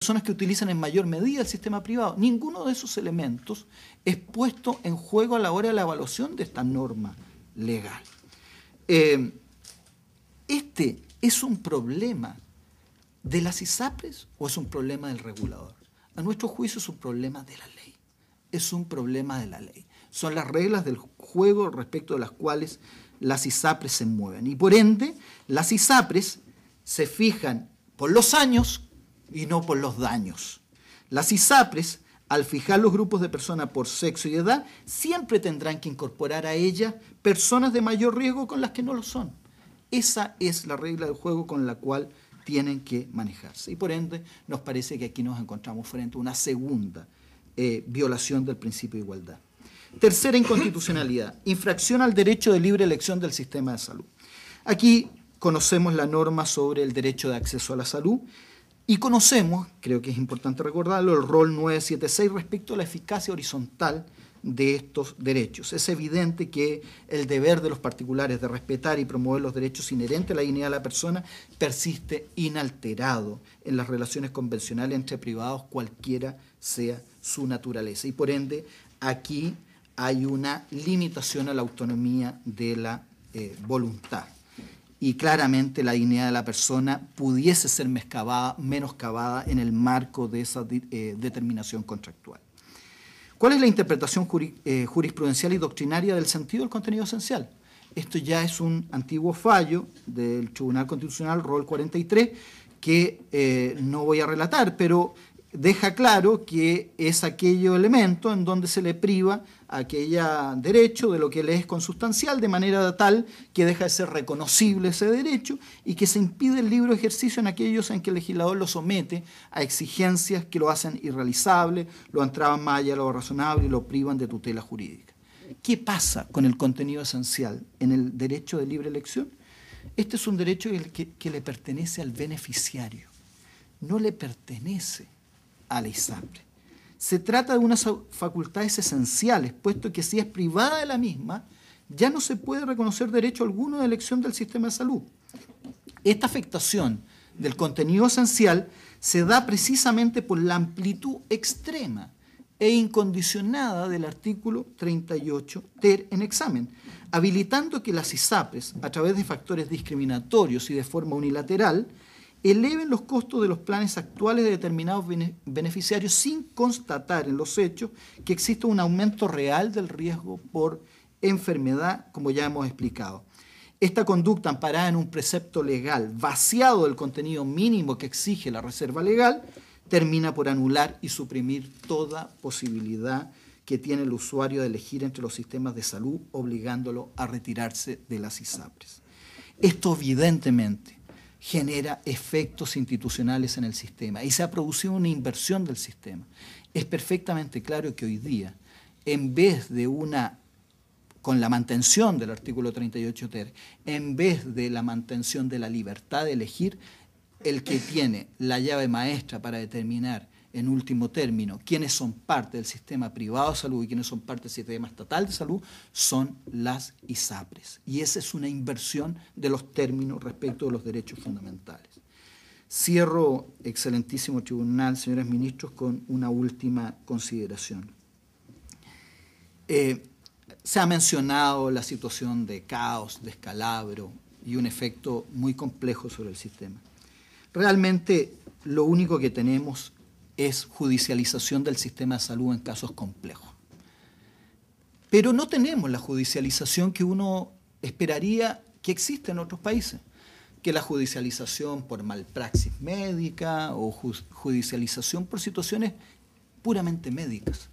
personas que utilizan en mayor medida el sistema privado. Ninguno de esos elementos es puesto en juego a la hora de la evaluación de esta norma legal. ¿Este es un problema de las ISAPRES o es un problema del regulador? A nuestro juicio es un problema de la ley. Es un problema de la ley. Son las reglas del juego respecto de las cuales las ISAPRES se mueven. Y por ende, las ISAPRES se fijan por los años y no por los daños. Las ISAPRES, al fijar los grupos de personas por sexo y edad, siempre tendrán que incorporar a ellas personas de mayor riesgo con las que no lo son. Esa es la regla del juego con la cual tienen que manejarse. Y por ende, nos parece que aquí nos encontramos frente a una segunda violación del principio de igualdad. Tercera inconstitucionalidad, infracción al derecho de libre elección del sistema de salud. Aquí conocemos la norma sobre el derecho de acceso a la salud y conocemos, creo que es importante recordarlo, el rol 976 respecto a la eficacia horizontal de estos derechos. Es evidente que el deber de los particulares de respetar y promover los derechos inherentes a la dignidad de la persona persiste inalterado en las relaciones convencionales entre privados, cualquiera sea su naturaleza. Y por ende, aquí hay una limitación a la autonomía de la voluntad. Y claramente la dignidad de la persona pudiese ser menoscabada en el marco de esa determinación contractual. ¿Cuál es la interpretación jurisprudencial y doctrinaria del sentido del contenido esencial? Esto ya es un antiguo fallo del Tribunal Constitucional, rol 43, que no voy a relatar, pero deja claro que es aquello elemento en donde se le priva a aquel derecho de lo que le es consustancial, de manera tal que deja de ser reconocible ese derecho y que se impide el libre ejercicio en aquellos en que el legislador lo somete a exigencias que lo hacen irrealizable, lo entraban más allá de lo razonable y lo privan de tutela jurídica. ¿Qué pasa con el contenido esencial en el derecho de libre elección? Este es un derecho que le pertenece al beneficiario, no le pertenece a la ISAPRE. Se trata de unas facultades esenciales, puesto que si es privada de la misma, ya no se puede reconocer derecho alguno de elección del sistema de salud. Esta afectación del contenido esencial se da precisamente por la amplitud extrema e incondicionada del artículo 38 ter en examen, habilitando que las ISAPRES, a través de factores discriminatorios y de forma unilateral, eleven los costos de los planes actuales de determinados beneficiarios sin constatar en los hechos que existe un aumento real del riesgo por enfermedad, como ya hemos explicado. Esta conducta, amparada en un precepto legal vaciado del contenido mínimo que exige la reserva legal, termina por anular y suprimir toda posibilidad que tiene el usuario de elegir entre los sistemas de salud, obligándolo a retirarse de las ISAPRES. Esto evidentemente genera efectos institucionales en el sistema y se ha producido una inversión del sistema. Es perfectamente claro que hoy día, en vez de con la mantención del artículo 38 ter, en vez de la mantención de la libertad de elegir, el que tiene la llave maestra para determinar en último término quiénes son parte del sistema privado de salud y quiénes son parte del sistema estatal de salud son las ISAPRES. Y esa es una inversión de los términos respecto de los derechos fundamentales. Cierro, excelentísimo tribunal, señores ministros, con una última consideración. Se ha mencionado la situación de caos, descalabro y un efecto muy complejo sobre el sistema. Realmente lo único que tenemos es judicialización del sistema de salud en casos complejos. Pero no tenemos la judicialización que uno esperaría que existe en otros países, que la judicialización por malpraxis médica o judicialización por situaciones puramente médicas.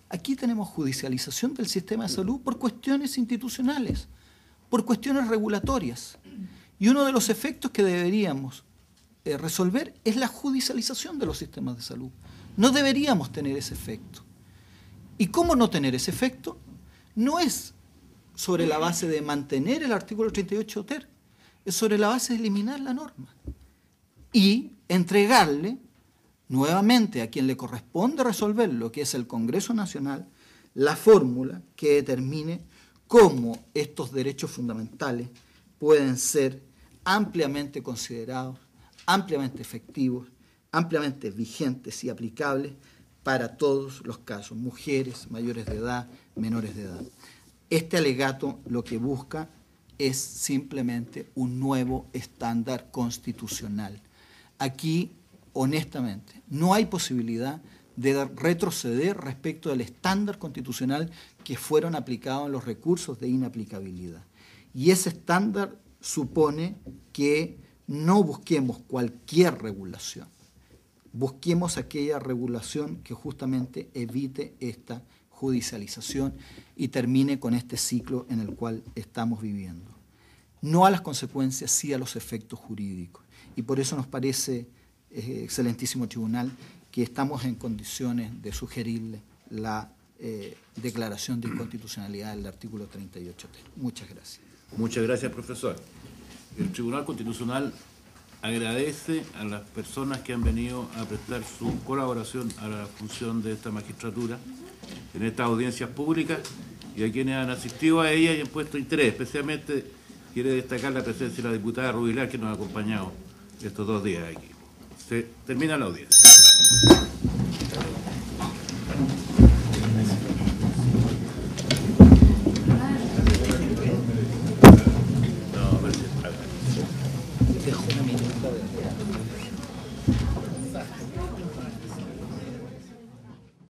Aquí tenemos judicialización del sistema de salud por cuestiones institucionales, por cuestiones regulatorias. Y uno de los efectos que deberíamos resolver es la judicialización de los sistemas de salud. No deberíamos tener ese efecto. ¿Y cómo no tener ese efecto? No es sobre la base de mantener el artículo 38 ter, es sobre la base de eliminar la norma y entregarle nuevamente a quien le corresponde resolver, lo que es el Congreso Nacional, la fórmula que determine cómo estos derechos fundamentales pueden ser ampliamente considerados, ampliamente efectivos ampliamente vigentes y aplicables para todos los casos, mujeres, mayores de edad, menores de edad. Este alegato lo que busca es simplemente un nuevo estándar constitucional. Aquí, honestamente, no hay posibilidad de retroceder respecto del estándar constitucional que fueron aplicados en los recursos de inaplicabilidad. Y ese estándar supone que no busquemos cualquier regulación, busquemos aquella regulación que justamente evite esta judicialización y termine con este ciclo en el cual estamos viviendo. No a las consecuencias, sí a los efectos jurídicos. Y por eso nos parece, excelentísimo tribunal, que estamos en condiciones de sugerirle la declaración de inconstitucionalidad del artículo 38. Muchas gracias. Muchas gracias, profesor. El Tribunal Constitucional agradece a las personas que han venido a prestar su colaboración a la función de esta magistratura en estas audiencias públicas y a quienes han asistido a ellas y han puesto interés. Especialmente quiere destacar la presencia de la diputada Rubilar, que nos ha acompañado estos 2 días aquí. Se termina la audiencia.